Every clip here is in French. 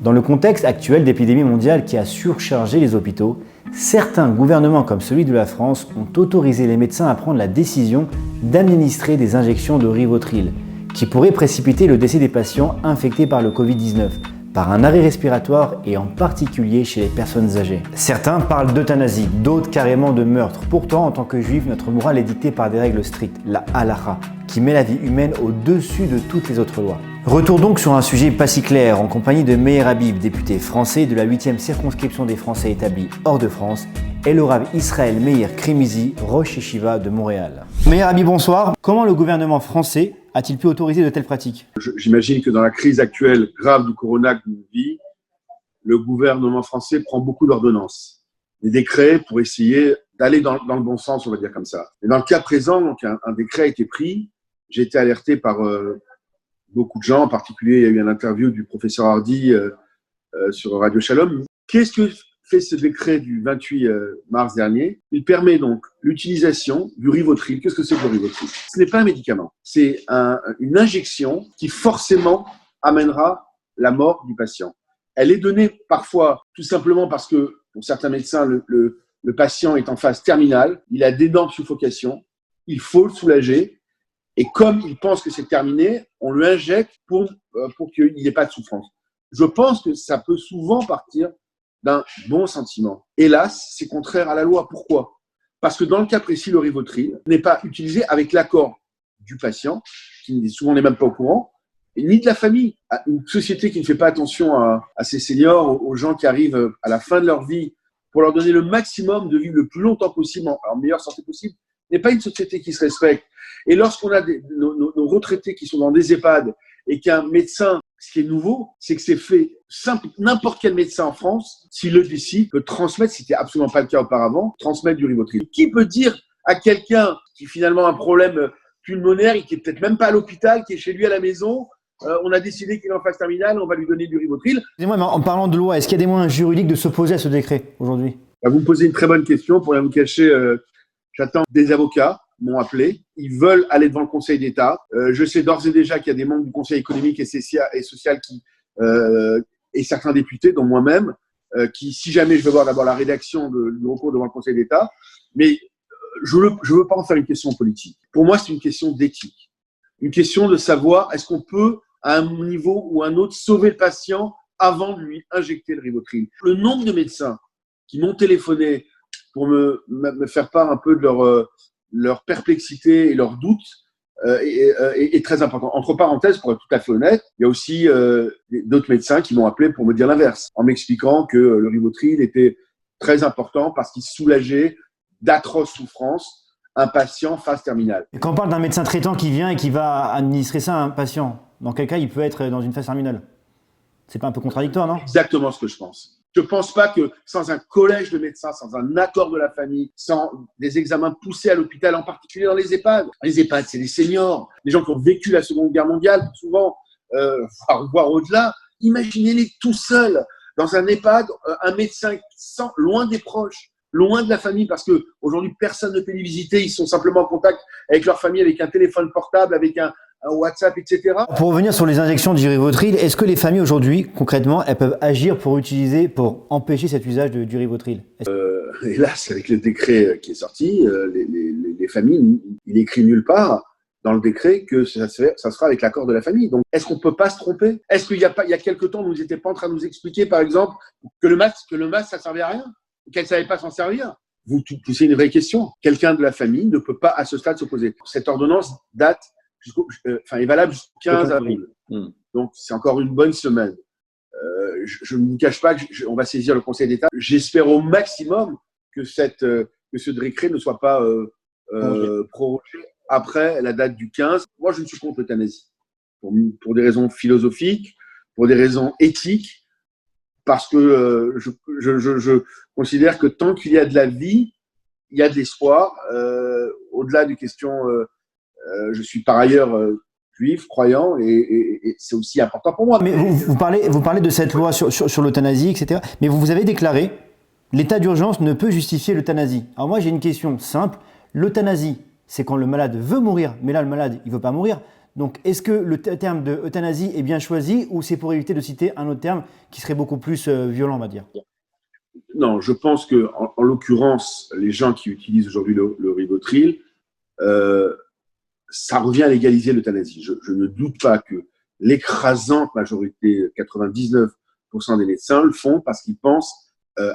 Dans le contexte actuel d'épidémie mondiale qui a surchargé les hôpitaux, certains gouvernements comme celui de la France ont autorisé les médecins à prendre la décision d'administrer des injections de Rivotril, qui pourraient précipiter le décès des patients infectés par le Covid-19, par un arrêt respiratoire et en particulier chez les personnes âgées. Certains parlent d'euthanasie, d'autres carrément de meurtre. Pourtant, en tant que juif, notre morale est dictée par des règles strictes, la halakha, qui met la vie humaine au-dessus de toutes les autres lois. Retour donc sur un sujet pas si clair, en compagnie de Meir Habib, député français de la 8e circonscription des Français établis hors de France, et le Rav Israël Meir Krimizi, Rosh Yeshiva de Montréal. Meir Habib, bonsoir. Comment le gouvernement français a-t-il pu autoriser de telles pratiques ? J'imagine que dans la crise actuelle grave du corona que nous vivons, le gouvernement français prend beaucoup d'ordonnances, des décrets pour essayer d'aller dans le bon sens, on va dire comme ça. Et dans le cas présent, donc un décret a été pris. J'ai été alerté par beaucoup de gens, en particulier il y a eu une interview du professeur Hardy sur Radio Shalom. Qu'est-ce que fait ce décret du 28 mars dernier? Il permet donc l'utilisation du Rivotril. Qu'est-ce que c'est que le Rivotril? Ce n'est pas un médicament, c'est une injection qui forcément amènera la mort du patient. Elle est donnée parfois tout simplement parce que pour certains médecins, le patient est en phase terminale, il a d'énormes suffocations, il faut le soulager et comme il pense que c'est terminé, on lui injecte pour qu'il n'ait pas de souffrance. Je pense que ça peut souvent partir d'un bon sentiment. Hélas, c'est contraire à la loi. Pourquoi? Parce que dans le cas précis, le Rivotril n'est pas utilisé avec l'accord du patient, qui souvent n'est même pas au courant, et ni de la famille. Une société qui ne fait pas attention à ses seniors, aux gens qui arrivent à la fin de leur vie, pour leur donner le maximum de vivre le plus longtemps possible, en meilleure santé possible, n'est pas une société qui se respecte. Et lorsqu'on a nos retraités qui sont dans des EHPAD et qu'un médecin, ce qui est nouveau, c'est que c'est fait simple. N'importe quel médecin en France, s'il le décide, peut transmettre, ce n'était absolument pas le cas auparavant, transmettre du Rivotril. Qui peut dire à quelqu'un qui finalement a un problème pulmonaire et qui est peut-être même pas à l'hôpital, qui est chez lui à la maison, on a décidé qu'il est en phase terminale, on va lui donner du Rivotril. Excusez-moi, mais en parlant de loi, est-ce qu'il y a des moyens juridiques de s'opposer à ce décret aujourd'hui ? Vous me posez une très bonne question. Pour rien vous cacher, j'attends des avocats m'ont appelé. Ils veulent aller devant le Conseil d'État. Je sais d'ores et déjà qu'il y a des membres du Conseil économique et social et certains députés, dont moi-même, qui, si jamais je veux voir d'abord la rédaction du recours devant le Conseil d'État, mais je veux pas en faire une question politique. Pour moi, c'est une question d'éthique. Une question de savoir est-ce qu'on peut, à un niveau ou un autre, sauver le patient avant de lui injecter le Rivotril. Le nombre de médecins qui m'ont téléphoné pour me faire part un peu de leur perplexité et leurs doutes est très important. Entre parenthèses, pour être tout à fait honnête, il y a aussi d'autres médecins qui m'ont appelé pour me dire l'inverse, en m'expliquant que le Rivotril était très important parce qu'il soulageait d'atroces souffrances un patient phase terminale. Et quand on parle d'un médecin traitant qui vient et qui va administrer ça à un patient, dans quel cas il peut être dans une phase terminale? C'est pas un peu contradictoire, non? Exactement ce que je pense. Je ne pense pas que sans un collège de médecins, sans un accord de la famille, sans des examens poussés à l'hôpital, en particulier dans les EHPAD. Les EHPAD, c'est les seniors, les gens qui ont vécu la Seconde Guerre mondiale, souvent, voire au-delà. Imaginez-les tout seuls dans un EHPAD, un médecin loin des proches, loin de la famille, parce qu'aujourd'hui, personne ne peut les visiter. Ils sont simplement en contact avec leur famille, avec un téléphone portable, avec un WhatsApp, etc. Pour revenir sur les injections du Rivotril, est-ce que les familles aujourd'hui, concrètement, elles peuvent agir pour empêcher cet usage du Rivotril? Hélas, avec le décret qui est sorti, les familles, il est écrit nulle part dans le décret que ça sera avec l'accord de la famille. Donc, est-ce qu'on ne peut pas se tromper? Est-ce qu'il y a quelque temps, vous n'étiez pas en train de nous expliquer, par exemple, que le masque, ça ne servait à rien, qu'elle ne savait pas s'en servir? Vous poussez une vraie question. Quelqu'un de la famille ne peut pas, à ce stade, s'opposer. Cette ordonnance date est valable jusqu'au 15 avril. Donc, c'est encore une bonne semaine. Je ne vous cache pas qu'on va saisir le Conseil d'État. J'espère au maximum que ce décret ne soit pas prorogé après la date du 15. Moi, je ne suis contre l'euthanasie. Pour des raisons philosophiques, pour des raisons éthiques, parce que je considère que tant qu'il y a de la vie, il y a de l'espoir. Au-delà des questions... je suis par ailleurs juif, croyant, et c'est aussi important pour moi. Mais vous parlez de cette loi sur l'euthanasie, etc. Mais vous avez déclaré « l'état d'urgence ne peut justifier l'euthanasie ». Alors moi, j'ai une question simple. L'euthanasie, c'est quand le malade veut mourir, mais là, le malade, il ne veut pas mourir. Donc, est-ce que le terme de euthanasie est bien choisi ou c'est pour éviter de citer un autre terme qui serait beaucoup plus violent, on va dire? Non, je pense que, en l'occurrence, les gens qui utilisent aujourd'hui le Rivotril, ça revient à légaliser l'euthanasie. Je ne doute pas que l'écrasante majorité, 99% des médecins le font parce qu'ils pensent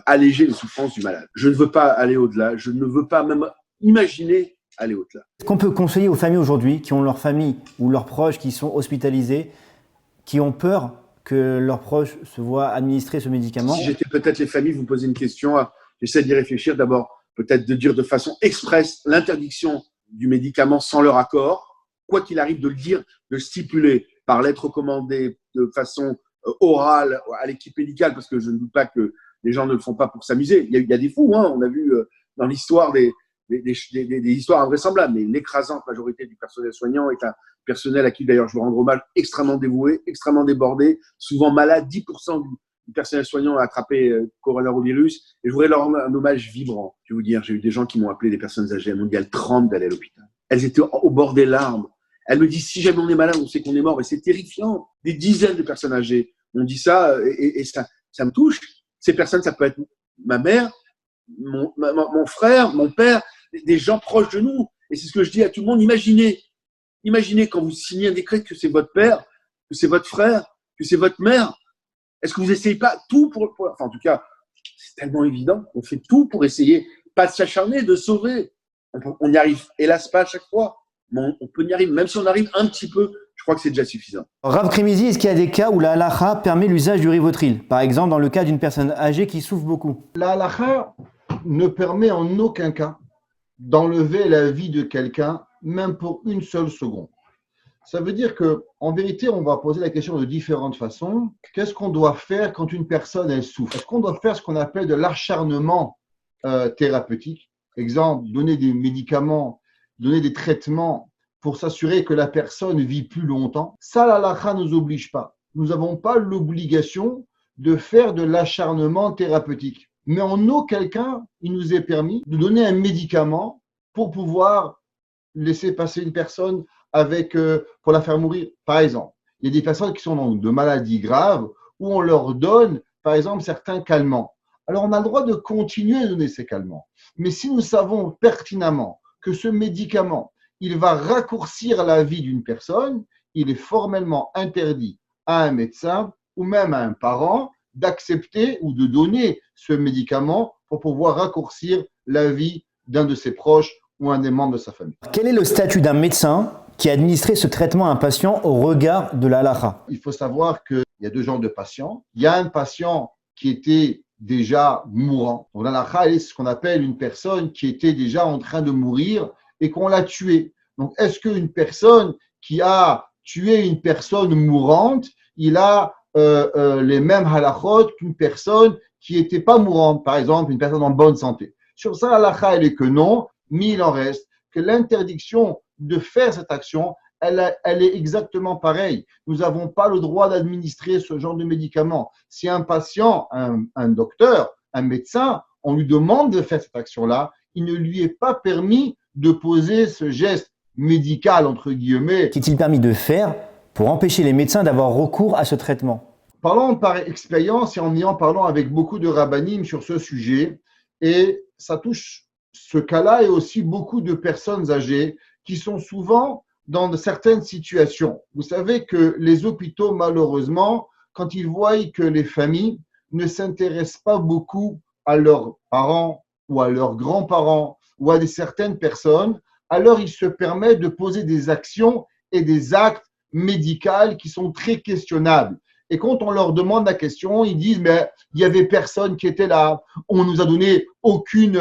alléger les souffrances du malade. Je ne veux pas aller au-delà, je ne veux pas même imaginer aller au-delà. Est-ce qu'on peut conseiller aux familles aujourd'hui qui ont leur famille ou leurs proches qui sont hospitalisés, qui ont peur que leurs proches se voient administrer ce médicament? Si j'étais peut-être les familles, vous me posez une question, j'essaie d'y réfléchir. D'abord, peut-être de dire de façon expresse l'interdiction du médicament sans leur accord, quoi qu'il arrive de le dire, de le stipuler par lettre recommandée de façon orale à l'équipe médicale, parce que je ne doute pas que les gens ne le font pas pour s'amuser. Il y a des fous, hein, on a vu dans l'histoire des histoires invraisemblables, mais l'écrasante majorité du personnel soignant est un personnel à qui d'ailleurs je veux rendre hommage, extrêmement dévoué, extrêmement débordé, souvent malade. 10% du personnel soignant a attrapé coronavirus, et je voudrais leur rendre un hommage vibrant. Je vais vous dire, j'ai eu des gens qui m'ont appelé, des personnes âgées, elles m'ont dit elles tremblent d'aller à l'hôpital. Elles étaient au bord des larmes. Elles me disent, si jamais on est malade, on sait qu'on est mort, et c'est terrifiant. Des dizaines de personnes âgées m'ont dit ça, et ça me touche. Ces personnes, ça peut être ma mère, mon frère, mon père, des gens proches de nous. Et c'est ce que je dis à tout le monde. Imaginez quand vous signez un décret que c'est votre père, que c'est votre frère, que c'est votre mère. Est-ce que vous n'essayez pas tout pour… Enfin, en tout cas, c'est tellement évident. On fait tout pour essayer, pas de s'acharner, de sauver. On n'y arrive, hélas, pas à chaque fois. Mais on peut y arriver. Même si on arrive un petit peu, je crois que c'est déjà suffisant. Rav Krimizi, est-ce qu'il y a des cas où la halakha permet l'usage du Rivotril? Par exemple, dans le cas d'une personne âgée qui souffre beaucoup. La halakha ne permet en aucun cas d'enlever la vie de quelqu'un, même pour une seule seconde. Ça veut dire qu'en vérité, on va poser la question de différentes façons. Qu'est-ce qu'on doit faire quand une personne elle souffre? Est-ce qu'on doit faire ce qu'on appelle de l'acharnement thérapeutique? Exemple, donner des médicaments, donner des traitements pour s'assurer que la personne vit plus longtemps. Ça, la halakha ne nous oblige pas. Nous n'avons pas l'obligation de faire de l'acharnement thérapeutique. Mais en aucun cas, il nous est permis de donner un médicament pour pouvoir laisser passer une personne pour la faire mourir. Par exemple, il y a des personnes qui sont dans de maladies graves où on leur donne, par exemple, certains calmants. Alors, on a le droit de continuer à donner ces calmants. Mais si nous savons pertinemment que ce médicament, il va raccourcir la vie d'une personne, il est formellement interdit à un médecin ou même à un parent d'accepter ou de donner ce médicament pour pouvoir raccourcir la vie d'un de ses proches ou un des membres de sa famille. Quel est le statut d'un médecin qui a administré ce traitement à un patient au regard de la halakha? Il faut savoir qu'il y a deux genres de patients. Il y a un patient qui était déjà mourant. Donc, la halakha est ce qu'on appelle une personne qui était déjà en train de mourir et qu'on l'a tué. Donc, est-ce qu'une personne qui a tué une personne mourante, il a les mêmes halakhot qu'une personne qui n'était pas mourante, par exemple, une personne en bonne santé? Sur ça, la halakha, elle est que non, mais il en reste que l'interdiction de faire cette action, elle est exactement pareille. Nous n'avons pas le droit d'administrer ce genre de médicaments. Si un patient, un docteur, un médecin, on lui demande de faire cette action-là, il ne lui est pas permis de poser ce geste médical, entre guillemets. Qu'est-il permis de faire pour empêcher les médecins d'avoir recours à ce traitement? Parlons par expérience et en ayant parlé avec beaucoup de rabbinim sur ce sujet, et ça touche ce cas-là et aussi beaucoup de personnes âgées qui sont souvent dans certaines situations. Vous savez que les hôpitaux, malheureusement, quand ils voient que les familles ne s'intéressent pas beaucoup à leurs parents ou à leurs grands-parents ou à certaines personnes, alors ils se permettent de poser des actions et des actes médicaux qui sont très questionnables. Et quand on leur demande la question, ils disent mais il y avait personne qui était là, on nous a donné aucune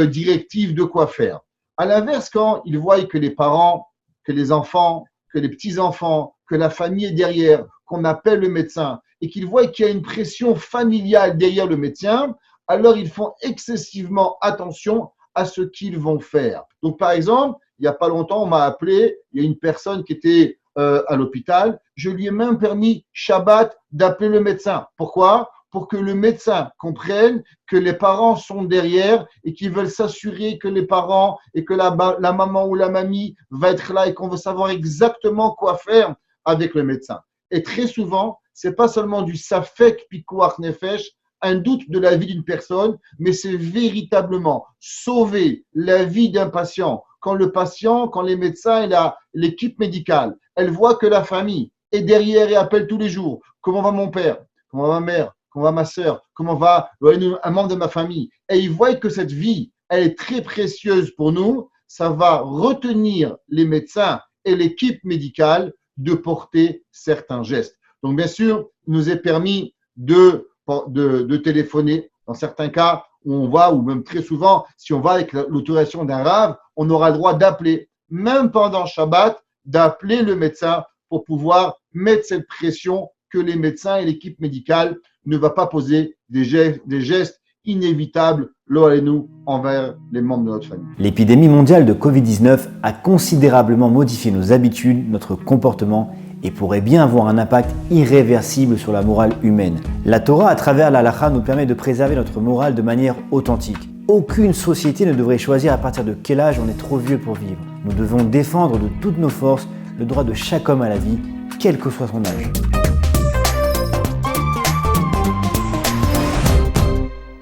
directive de quoi faire. À l'inverse, quand ils voient que les parents, que les enfants, que les petits-enfants, que la famille est derrière, qu'on appelle le médecin et qu'ils voient qu'il y a une pression familiale derrière le médecin, alors ils font excessivement attention à ce qu'ils vont faire. Donc, par exemple, il n'y a pas longtemps, on m'a appelé, il y a une personne qui était à l'hôpital, je lui ai même permis Shabbat d'appeler le médecin. Pourquoi? pour que le médecin comprenne que les parents sont derrière et qu'ils veulent s'assurer que les parents et que la maman ou la mamie va être là et qu'on veut savoir exactement quoi faire avec le médecin. Et très souvent, c'est pas seulement du safek pikuach nefesh, un doute de la vie d'une personne, mais c'est véritablement sauver la vie d'un patient. Quand les médecins et l'équipe médicale, elle voit que la famille est derrière et appelle tous les jours. Comment va mon père? Comment va ma mère? Comment va ma sœur? Comment va un membre de ma famille? Et ils voient que cette vie, elle est très précieuse pour nous. Ça va retenir les médecins et l'équipe médicale de porter certains gestes. Donc, bien sûr, il nous est permis de téléphoner. Dans certains cas, où on va, ou même très souvent, si on va avec l'autorisation d'un rave, on aura le droit d'appeler, même pendant Shabbat, d'appeler le médecin pour pouvoir mettre cette pression que les médecins et l'équipe médicale ne va pas poser des gestes inévitables, lo alenu, envers les membres de notre famille. L'épidémie mondiale de Covid-19 a considérablement modifié nos habitudes, notre comportement et pourrait bien avoir un impact irréversible sur la morale humaine. La Torah, à travers la halakha, nous permet de préserver notre morale de manière authentique. Aucune société ne devrait choisir à partir de quel âge on est trop vieux pour vivre. Nous devons défendre de toutes nos forces le droit de chaque homme à la vie, quel que soit son âge.